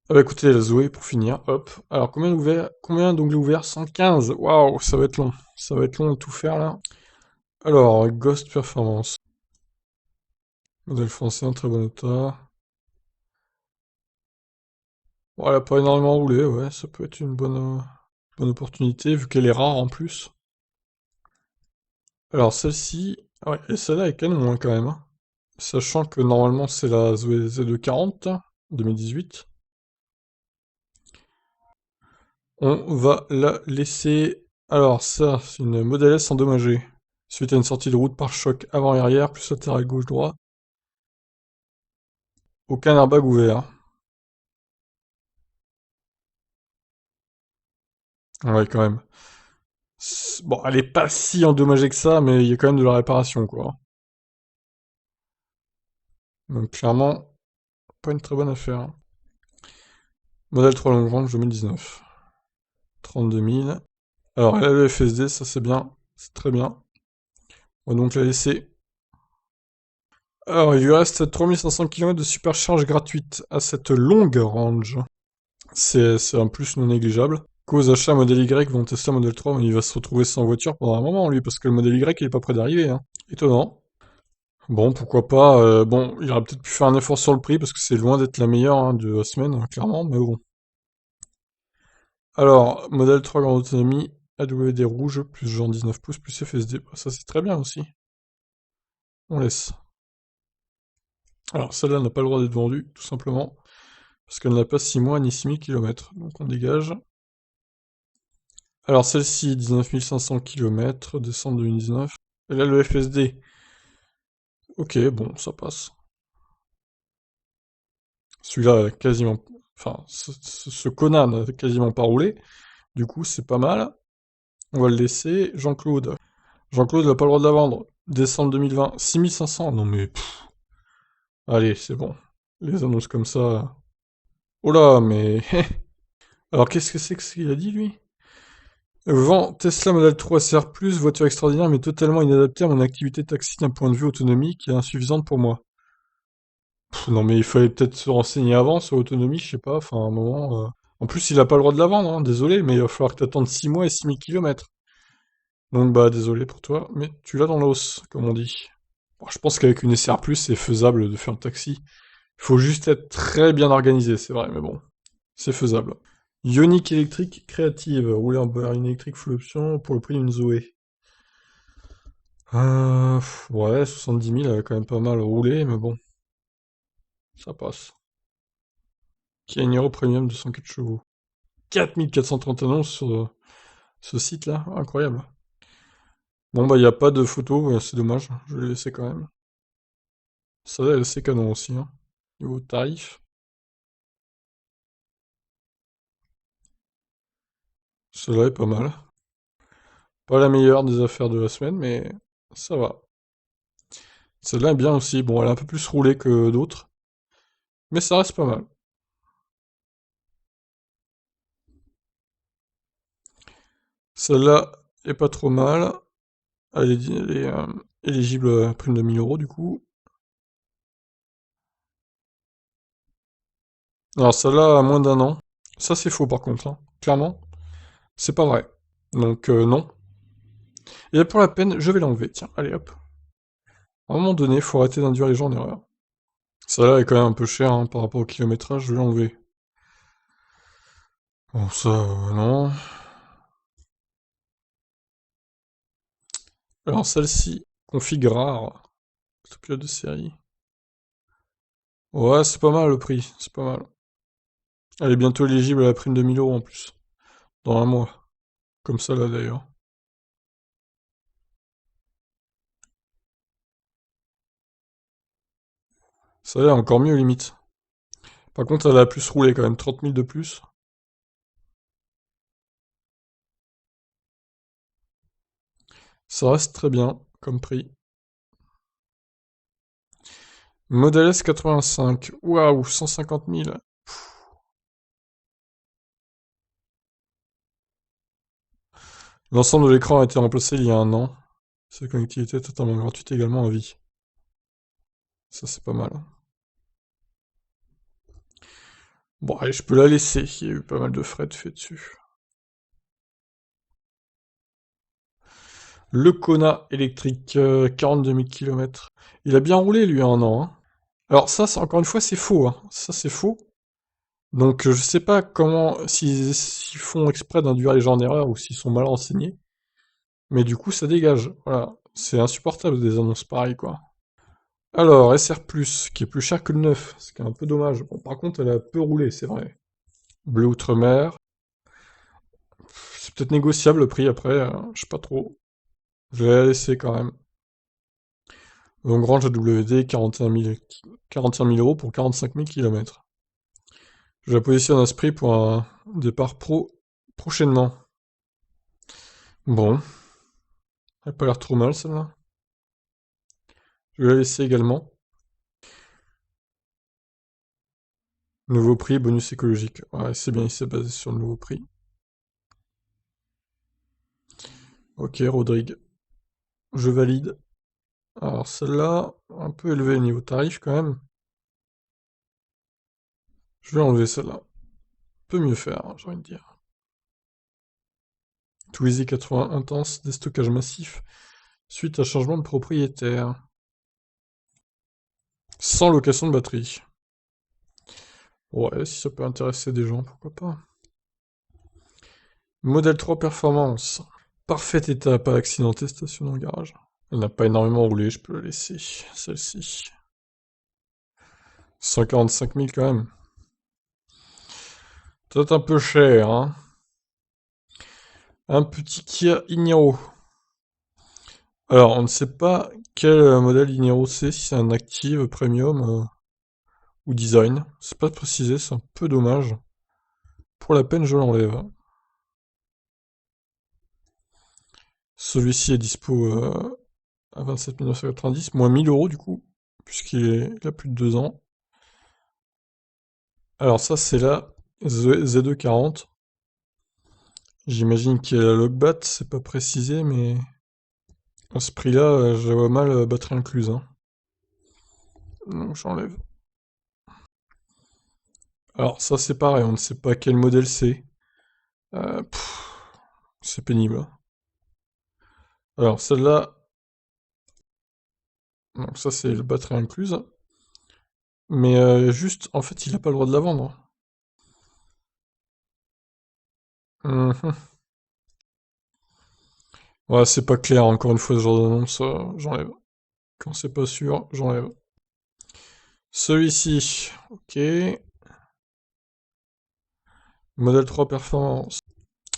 Ah bah écoutez, la Zoé pour finir, hop. Alors combien d'onglets ouverts? 115. Waouh, ça va être long. Ça va être long de tout faire là. Alors, Ghost Performance. Modèle français en très bon état. Bon, elle a pas énormément roulé, ouais, ça peut être une bonne opportunité vu qu'elle est rare en plus. Alors celle-ci, ah ouais, et celle-là est canon hein, quand même, hein. Sachant que normalement c'est la Zoé Z240 2018. On va la laisser. Alors ça, c'est une Model S endommagée. Suite à une sortie de route par choc avant et arrière, plus latéral gauche-droit. Aucun airbag ouvert. Ouais, quand même. Bon, elle est pas si endommagée que ça, mais il y a quand même de la réparation, quoi. Donc clairement, pas une très bonne affaire, hein. Modèle 3 longue range 2019. 32 000. Alors, elle a le FSD, ça c'est bien. C'est très bien. On va donc la laisser. Alors, il lui reste 3500 km de supercharge gratuite à cette longue range. C'est un plus non négligeable. Cause achat modèle Y, vont tester modèle 3, mais il va se retrouver sans voiture pendant un moment, lui, parce que le modèle Y, il est pas prêt d'arriver, hein. Étonnant. Bon, pourquoi pas. Bon, il aurait peut-être pu faire un effort sur le prix, parce que c'est loin d'être la meilleure hein, de la semaine, hein, clairement, mais bon. Alors, modèle 3 grande autonomie, AWD rouge, plus genre 19 pouces, plus FSD. Bah, ça, c'est très bien aussi. On laisse. Alors, celle-là n'a pas le droit d'être vendue, tout simplement, parce qu'elle n'a pas 6 mois ni 6000 km. Donc, on dégage. Alors, celle-ci, 19 500 km, décembre 2019. Elle a le FSD. Ok, bon, ça passe. Celui-là, quasiment... Enfin, ce Conan n'a quasiment pas roulé. Du coup, c'est pas mal. On va le laisser. Jean-Claude. Jean-Claude n'a pas le droit de la vendre. Décembre 2020. 6500. Non mais... allez, c'est bon. Les annonces comme ça... Oh là, mais... Alors, qu'est-ce que c'est que ce qu'il a dit, lui? Vend Tesla Model 3 SR+, voiture extraordinaire mais totalement inadaptée à mon activité taxi d'un point de vue autonomie qui est insuffisante pour moi. Non mais il fallait peut-être se renseigner avant sur l'autonomie, je sais pas, enfin à un moment... En plus il a pas le droit de la vendre, hein, désolé, mais il va falloir que t'attendes 6 mois et 6000 km. Donc bah désolé pour toi, mais tu l'as dans l'os, comme on dit. Bon, je pense qu'avec une SR+, c'est faisable de faire le taxi. Il faut juste être très bien organisé, c'est vrai, mais bon, c'est faisable. Ioniq électrique créative, rouler en berline électrique full option pour le prix d'une Zoé. Ouais, 70 000, elle a quand même pas mal roulé, mais bon, ça passe. Chieniro Premium 204 chevaux. 4430 annonces sur ce site-là, incroyable. Bon bah il n'y a pas de photo, ouais, c'est dommage, je l'ai laissé quand même. Ça c'est canon aussi, hein. Niveau tarif, celle-là est pas mal. Pas la meilleure des affaires de la semaine, mais ça va. Celle-là est bien aussi, bon elle est un peu plus roulée que d'autres, mais ça reste pas mal. Celle-là est pas trop mal, elle est éligible à prime de 1000 € du coup. Alors celle-là a moins d'un an, ça c'est faux par contre, hein. Clairement, c'est pas vrai. Donc non. Et pour la peine, je vais l'enlever, tiens, allez hop. À un moment donné, faut arrêter d'induire les gens en erreur. Celle-là est quand même un peu chère hein, par rapport au kilométrage, je vais l'enlever. Bon, ça, non. Alors celle-ci, config rare, c'est pilote de série. Ouais, c'est pas mal le prix, c'est pas mal. Elle est bientôt éligible à la prime de 1000 € en plus, dans un mois. Comme ça là d'ailleurs. Ça a l'air encore mieux, limite. Par contre, elle a plus roulé quand même, 30 000 de plus. Ça reste très bien comme prix. Model S 85. Waouh, 150 000. L'ensemble de l'écran a été remplacé il y a un an. Cette connectivité est totalement gratuite également à vie. Ça, c'est pas mal. Bon, allez, je peux la laisser. Il y a eu pas mal de frais de fait dessus. Le Kona électrique, 42 000 km. Il a bien roulé, lui, un an, hein. Alors ça, encore une fois, c'est faux, hein. Ça, c'est faux. Donc, je sais pas comment, s'ils font exprès d'induire les gens en erreur ou s'ils sont mal renseignés. Mais du coup, ça dégage. Voilà. C'est insupportable des annonces pareilles, quoi. Alors, SR+, qui est plus cher que le neuf, ce qui est un peu dommage. Bon, par contre, elle a peu roulé, c'est vrai. Bleu Outre-mer. C'est peut-être négociable le prix après, je sais pas trop. Je vais la laisser quand même. Longrange AWD, 41 000 euros pour 45 000 km. Je la positionne à ce prix pour un départ pro prochainement. Bon, elle a pas l'air trop mal celle-là. Je vais la laisser également. Nouveau prix, bonus écologique. Ouais, c'est bien, il s'est basé sur le nouveau prix. Ok, Rodrigue. Je valide. Alors celle-là, un peu élevée niveau tarif quand même. Je vais enlever celle-là. Peut mieux faire, hein, j'ai envie de dire. Twizy 80 intense, déstockage massif, suite à changement de propriétaire. Sans location de batterie. Ouais, si ça peut intéresser des gens, pourquoi pas. Modèle 3 Performance. Parfait état, pas accidenté, stationné en garage. Elle n'a pas énormément roulé, je peux la laisser. Celle-ci. 145 000 quand même. Peut-être un peu cher, hein. Un petit Kia Igniro. Alors, on ne sait pas quel modèle Igniro c'est, si c'est un Active, Premium ou Design. C'est pas précisé, c'est un peu dommage. Pour la peine, je l'enlève. Celui-ci est dispo à 27 990, moins 1000 euros du coup, il a plus de 2 ans. Alors ça, c'est la Z240. J'imagine qu'il y a la Logbat, c'est pas précisé, mais à ce prix-là, je la vois mal batterie incluse, hein. Donc j'enlève. Alors ça, c'est pareil, on ne sait pas quel modèle c'est. C'est pénible, hein. Alors celle-là, donc ça c'est le batterie incluse. Mais juste, en fait, il n'a pas le droit de la vendre. Mhm. Ouais, c'est pas clair, encore une fois, ce genre d'annonce, j'enlève. Quand c'est pas sûr, j'enlève. Celui-ci, ok. Modèle 3 Performance.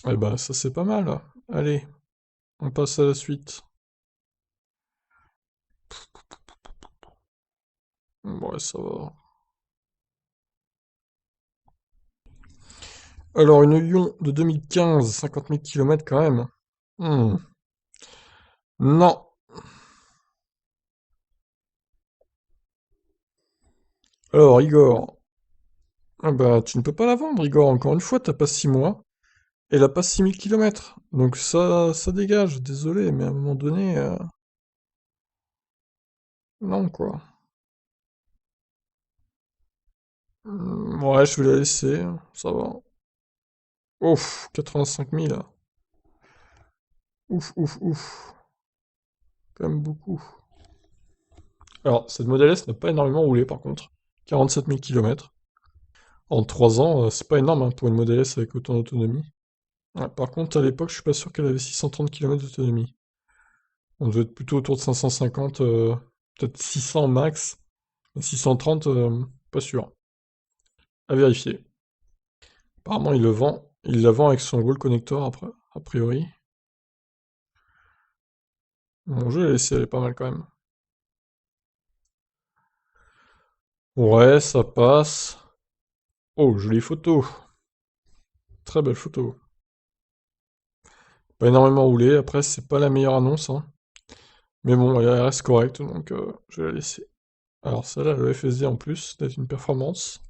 Eh ben, ça c'est pas mal. Allez, on passe à la suite. Ouais, ça va. Alors, une Ion de 2015, 50 000 km quand même. Hmm. Non. Alors, Igor. Ah bah, tu ne peux pas la vendre, Igor. Encore une fois, t'as pas 6 mois. Elle a pas 6 000 km. Donc ça dégage. Désolé, mais à un moment donné, non, quoi. Ouais, je vais la laisser. Ça va. Ouf, 85 000. Ouf, ouf, ouf. Quand même beaucoup. Alors, cette Model S n'a pas énormément roulé par contre. 47 000 km. En 3 ans, c'est pas énorme hein, pour une Model S avec autant d'autonomie. Ouais, par contre, à l'époque, je suis pas sûr qu'elle avait 630 km d'autonomie. On devait être plutôt autour de 550, peut-être 600 max. Mais 630, pas sûr. À vérifier. Apparemment, il la vend avec son wall connector après, a priori. Bon, je l'ai laissé, elle est pas mal quand même. Ouais, ça passe. Oh, jolie photo. Très belle photo. Pas énormément roulé, après c'est pas la meilleure annonce, hein. Mais bon, elle reste correcte, donc je vais la laisser. Alors celle-là, le FSD en plus, c'est une performance.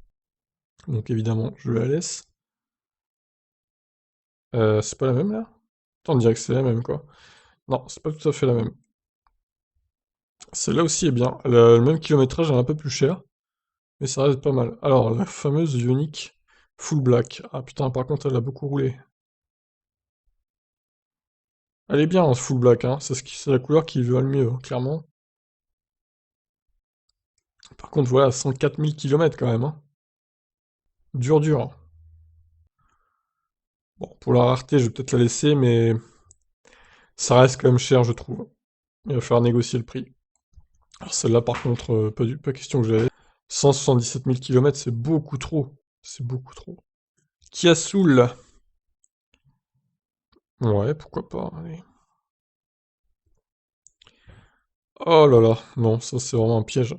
Donc évidemment, je la laisse. C'est pas la même là? Attends, on dirait que c'est la même quoi. Non, c'est pas tout à fait la même. Celle-là aussi est bien. Elle a le même kilométrage, elle est un peu plus chère, mais ça reste pas mal. Alors, la fameuse Ioniq Full Black. Ah putain, par contre, elle a beaucoup roulé. Elle est bien en Full Black, hein. C'est la couleur qui lui va le mieux, hein, clairement. Par contre, voilà, 104 000 km quand même, hein. Dur, dur. Bon, pour la rareté, je vais peut-être la laisser, mais ça reste quand même cher, je trouve. Il va falloir négocier le prix. Alors celle-là, par contre, pas question que je la laisse. 177 000 km, c'est beaucoup trop. C'est beaucoup trop. Kia Soul. Ouais, pourquoi pas, allez. Oh là là, non, ça c'est vraiment un piège.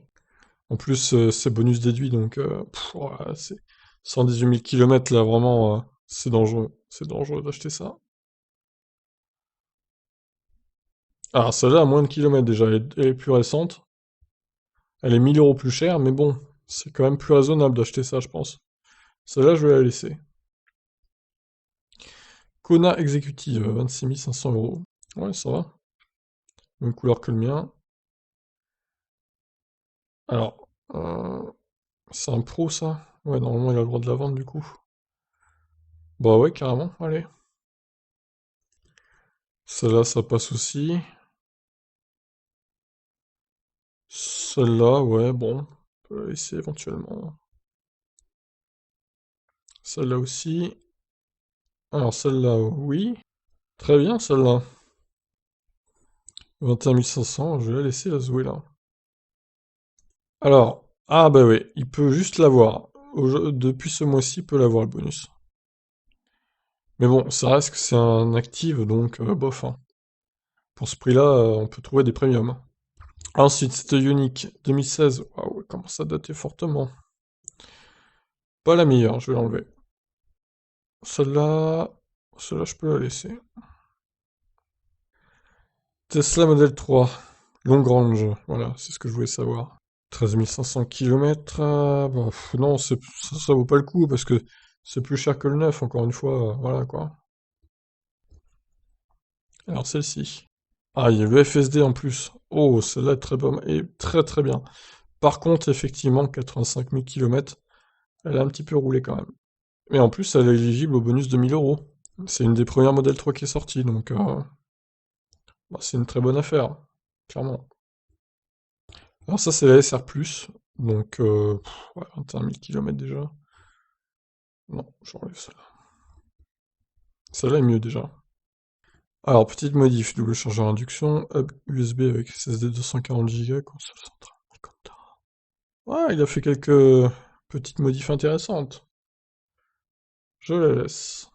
En plus, c'est bonus déduit, donc ouais, c'est 118 000 km là, vraiment, c'est dangereux. C'est dangereux d'acheter ça. Alors celle-là a moins de kilomètres déjà, elle est plus récente. Elle est 1000 € plus chère, mais bon, c'est quand même plus raisonnable d'acheter ça, je pense. Celle-là, je vais la laisser. Kona Executive, 26 500 euros. Ouais, ça va. Même couleur que le mien. Alors, c'est un pro ça? Ouais, normalement il a le droit de la vendre du coup. Bah ouais, carrément, allez. Celle-là, ça passe aussi. Celle-là, ouais, bon. On peut la laisser éventuellement. Celle-là aussi. Alors celle-là, oui. Très bien, celle-là. 21 500, je vais la laisser la jouer là. Alors, ah bah oui, il peut juste l'avoir. Depuis ce mois-ci, il peut l'avoir le bonus. Mais bon, ça reste que c'est un active, donc bof, hein. Pour ce prix-là, on peut trouver des premiums. Ensuite, cette Ioniq 2016. Waouh, elle commence à dater fortement. Pas la meilleure, je vais l'enlever. Celle-là... Celle-là, je peux la laisser. Tesla Model 3. Long range. Voilà, c'est ce que je voulais savoir. 13 500 km. Non, ça vaut pas le coup parce que c'est plus cher que le neuf, encore une fois. Voilà quoi. Alors celle-ci. Ah, il y a le FSD en plus. Oh, celle-là est très bonne et très très bien. Par contre, effectivement, 85 000 km, elle a un petit peu roulé quand même. Mais en plus, elle est éligible au bonus de 1000 €. C'est une des premières Model 3 qui est sortie, donc bah, c'est une très bonne affaire, clairement. Alors ça, c'est la SR+, donc ouais, 21 000 km déjà. Non, j'enlève celle-là. Celle-là est mieux déjà. Alors, petite modif, double chargeur induction, hub USB avec SSD 240 Go, console centrale. Ouais, il a fait quelques petites modifs intéressantes. Je la laisse.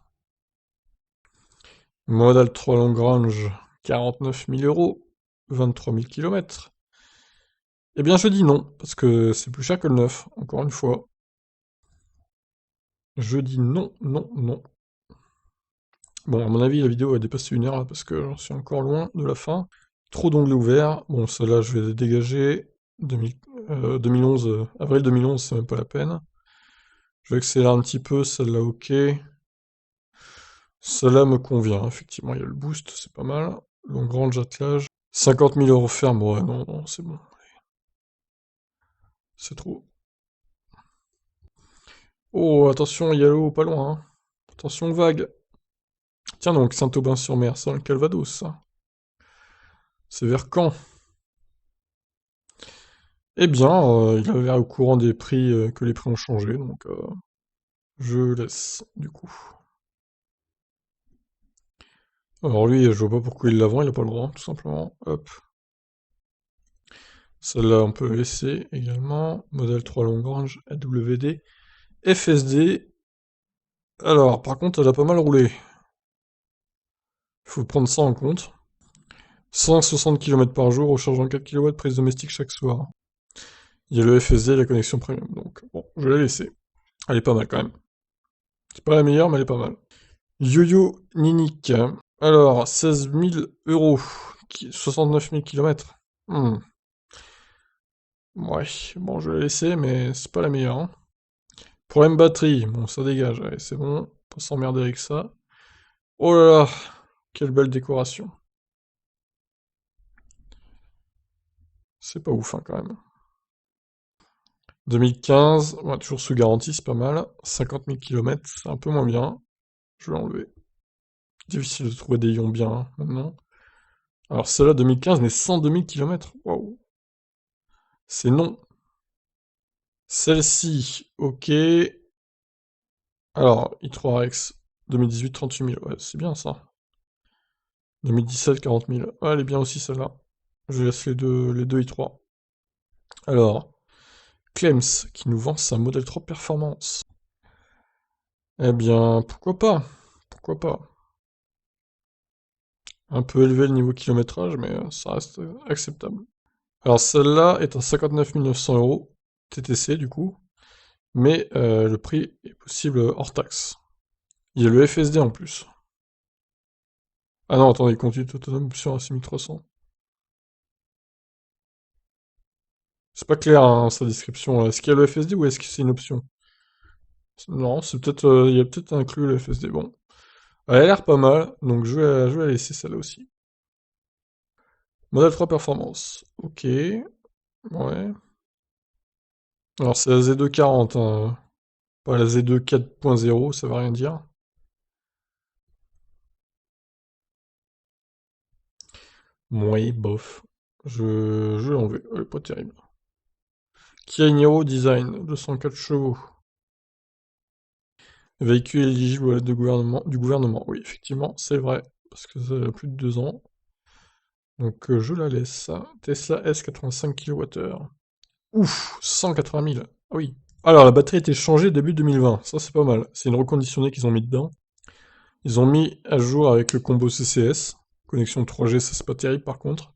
Model 3 long range, 49 000 €, 23 000 km. Eh bien, je dis non, parce que c'est plus cher que le neuf, encore une fois. Je dis non, non, non. Bon, à mon avis, la vidéo a dépassé 1 heure, là, parce que j'en suis encore loin de la fin. Trop d'onglets ouverts. Bon, celle-là, je vais les dégager. 2011, avril 2011, c'est même pas la peine. Je vais accélérer un petit peu, celle-là, ok. Celle-là me convient, effectivement, il y a le boost, c'est pas mal. Long range attelage. 50 000 € ferme, ouais, non, non, c'est bon. C'est trop. Oh, attention, il y a l'eau pas loin, hein. Attention, vague. Tiens donc, Saint-Aubin-sur-Mer, c'est dans le Calvados, ça. C'est vers quand? Eh bien, il avait l'air au courant des prix, que les prix ont changé, donc je laisse, du coup. Alors lui, je vois pas pourquoi il la vend, il a pas le droit, tout simplement. Hop. Celle-là, on peut laisser également. Modèle 3 long range, AWD. FSD. Alors, par contre, elle a pas mal roulé. Il faut prendre ça en compte. 160 km par jour, recharge en 4 kW, prise domestique chaque soir. Il y a le FSD et la connexion premium, donc bon, je vais la laisser. Elle est pas mal quand même. C'est pas la meilleure, mais elle est pas mal. Yo-Yo Ninik. Alors, 16 000 euros. 69 000 kilomètres. Ouais, bon, je vais la laisser, mais c'est pas la meilleure, hein. Problème batterie. Bon, ça dégage, allez, c'est bon. Pas s'emmerder avec ça. Oh là là, quelle belle décoration. C'est pas ouf, hein, quand même. 2015, ouais, toujours sous garantie, c'est pas mal. 50 000 kilomètres, c'est un peu moins bien. Je vais l'enlever. Difficile de trouver des ions bien, hein, maintenant. Alors celle-là, 2015, mais 102 000 kilomètres. Waouh. C'est non. Celle-ci, ok. Alors, i3 Rex, 2018, 38 000. Ouais, c'est bien ça. 2017, 40 000. Ouais, elle est bien aussi celle-là. Je laisse les deux i3. Alors, Clems, qui nous vend sa Model 3 Performance. Eh bien, pourquoi pas? Pourquoi pas? Un peu élevé le niveau kilométrage, mais ça reste acceptable. Alors celle-là est à 59 900 euros, TTC du coup, mais le prix est possible hors taxe. Il y a le FSD en plus. Ah non, attendez, conduite autonome sur un 6300. C'est pas clair hein, sa description. Est-ce qu'il y a le FSD ou est-ce que c'est une option? Non, c'est peut-être, il y a peut-être inclus le FSD. Bon, elle a l'air pas mal, donc je vais la laisser celle-là aussi. Model 3 Performance. Ok, ouais. Alors c'est la Z240, hein, pas la Z2 4.0, ça veut rien dire. Ouais, bof. Je vais l'enlever, elle est pas terrible. Kia Niro Design, 204 chevaux. Véhicule éligible à l'aide du gouvernement. Oui, effectivement, c'est vrai, parce que ça a plus de 2 ans. Donc je la laisse. Tesla S 85 kWh. Ouf, 180 000. Ah oui. Alors la batterie a été changée début 2020, ça c'est pas mal. C'est une reconditionnée qu'ils ont mis dedans. Ils ont mis à jour avec le combo CCS. Connexion 3G, ça c'est pas terrible par contre.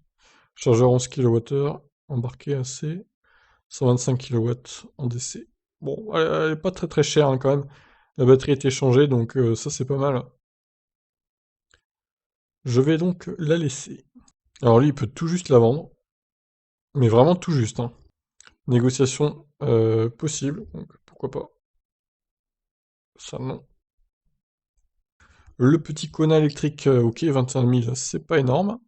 Chargeur 11 kWh, embarqué AC, 125 kW en DC. Bon, elle est pas très très chère hein, quand même. La batterie a été changée, donc ça c'est pas mal. Je vais donc la laisser. Alors lui, il peut tout juste la vendre, mais vraiment tout juste, hein. Négociation possible, donc pourquoi pas. Ça non. Le petit Kona électrique, ok, 21 000, c'est pas énorme.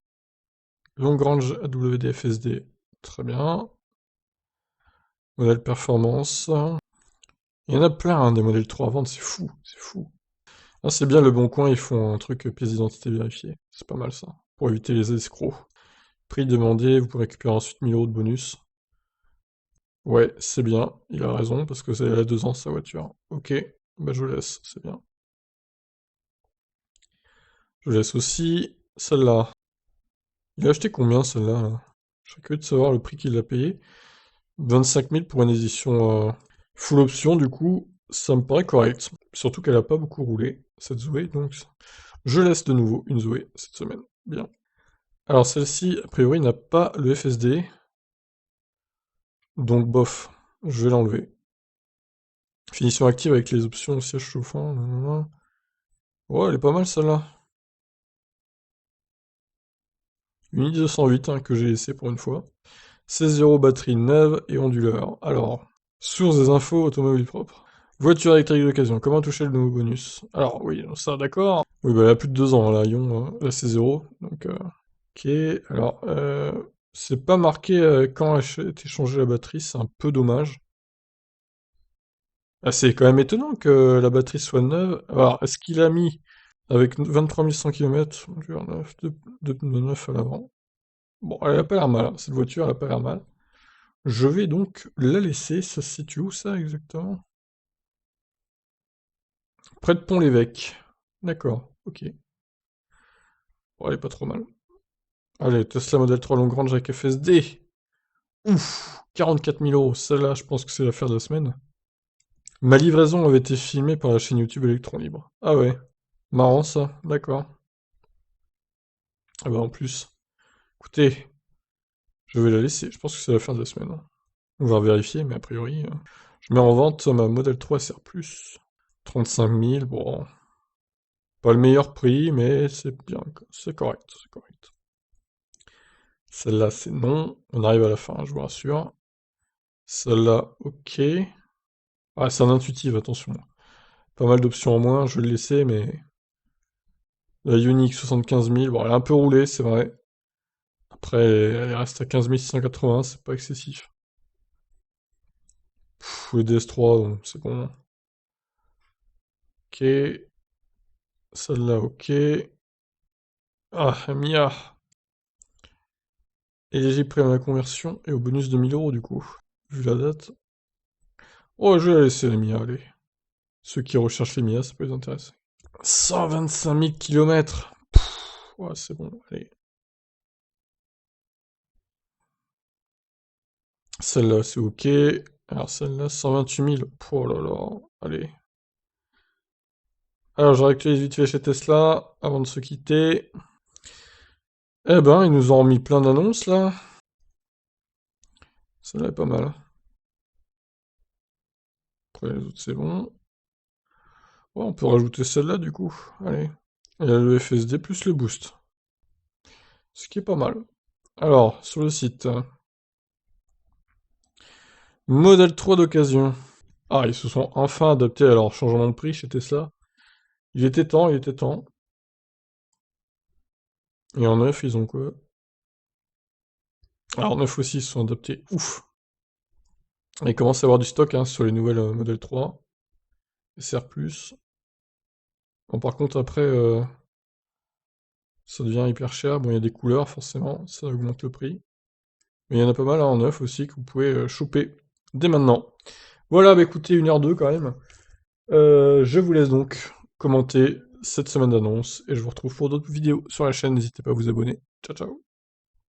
Long range AWD-FSD, très bien. Modèle performance. Il y en a plein, hein, des modèles 3 à vendre, c'est fou, c'est fou. Ah, c'est bien, Le Bon Coin, ils font un truc pièce d'identité vérifiée. C'est pas mal ça, pour éviter les escrocs. Prix demandé, vous pourrez récupérer ensuite 1000 euros de bonus. Ouais, c'est bien, il a raison, parce que c'est à 2 ans sa voiture. Ok, bah je vous laisse, c'est bien. Je vous laisse aussi celle-là. Il a acheté combien celle-là là. Je serais curieux de savoir le prix qu'il a payé. 25 000 pour une édition full option, du coup, ça me paraît correct. Surtout qu'elle a pas beaucoup roulé, cette Zoé, donc je laisse de nouveau une Zoé cette semaine. Bien. Alors celle-ci, a priori, n'a pas le FSD, donc bof, je vais l'enlever. Finition active avec les options siège chauffant, nanana. Ouais, elle est pas mal celle-là. Une i208 hein, que j'ai laissée pour une fois. 16 € batterie neuve et onduleur. Alors, source des infos automobile propre. Voiture électrique d'occasion, comment toucher le nouveau bonus? Alors oui, ça d'accord. Oui, bah elle a plus de 2 ans, la Ion, là c'est 0, donc ok, alors, c'est pas marqué quand a été changée la batterie, c'est un peu dommage. Ah, c'est quand même étonnant que la batterie soit neuve. Alors, est-ce qu'il a mis, avec 23 100 km, 9, de pneus neufs à l'avant? Bon, elle a pas l'air mal, hein, cette voiture, elle a pas l'air mal. Je vais donc la laisser, ça se situe où ça exactement? Près de Pont-l'Évêque. D'accord, ok. Bon, elle est pas trop mal. Allez, Tesla Model 3 Long Range avec FSD. Ouf, 44 000 euros. Celle-là, je pense que c'est l'affaire de la semaine. Ma livraison avait été filmée par la chaîne YouTube Electron Libre. Ah ouais, marrant ça, d'accord. Ah bah en plus. Écoutez, je vais la laisser, je pense que c'est l'affaire de la semaine. On va vérifier, mais a priori... Je mets en vente ma Model 3 SR+. 35 000, bon... Pas le meilleur prix, mais c'est bien, c'est correct, c'est correct. Celle-là, c'est non. On arrive à la fin, je vous rassure. Celle-là, ok. Ah, c'est un intuitif, attention. Pas mal d'options en moins, je vais le laisser, mais... La Ioniq 75 000, bon, elle est un peu roulée, c'est vrai. Après, elle reste à 15 680, c'est pas excessif. Pff, le DS3, bon, c'est bon. Ok. Celle-là, ok. Ah, Mia. Éligible prêt à la conversion et au bonus de 1000 € du coup. Vu la date. Oh, je vais la laisser les Mia, allez. Ceux qui recherchent les Mia, ça peut les intéresser. 125 000 km. Ouais, c'est bon, allez. Celle-là, c'est ok. Alors celle-là, 128 000. Oh là là, allez. Alors, je réactualise vite fait chez Tesla, avant de se quitter. Eh ben, ils nous ont remis plein d'annonces, là. Celle-là est pas mal. Après, les autres, c'est bon. Ouais, on peut rajouter celle-là, du coup. Allez. Il y a le FSD plus le boost. Ce qui est pas mal. Alors, sur le site. Modèle 3 d'occasion. Ah, ils se sont enfin adaptés à leur changement de prix chez Tesla. Il était temps, il était temps. Et en neuf, ils ont quoi? Alors, en neuf aussi, ils se sont adaptés. Ouf. Ils commencent à avoir du stock hein, sur les nouvelles Model 3. SR+. Bon, par contre, après, ça devient hyper cher. Bon, il y a des couleurs, forcément, ça augmente le prix. Mais il y en a pas mal hein, en neuf aussi que vous pouvez choper dès maintenant. Voilà, bah écoutez, 1h02 quand même. Je vous laisse donc commenter cette semaine d'annonce et je vous retrouve pour d'autres vidéos sur la chaîne. N'hésitez pas à vous abonner. Ciao, ciao.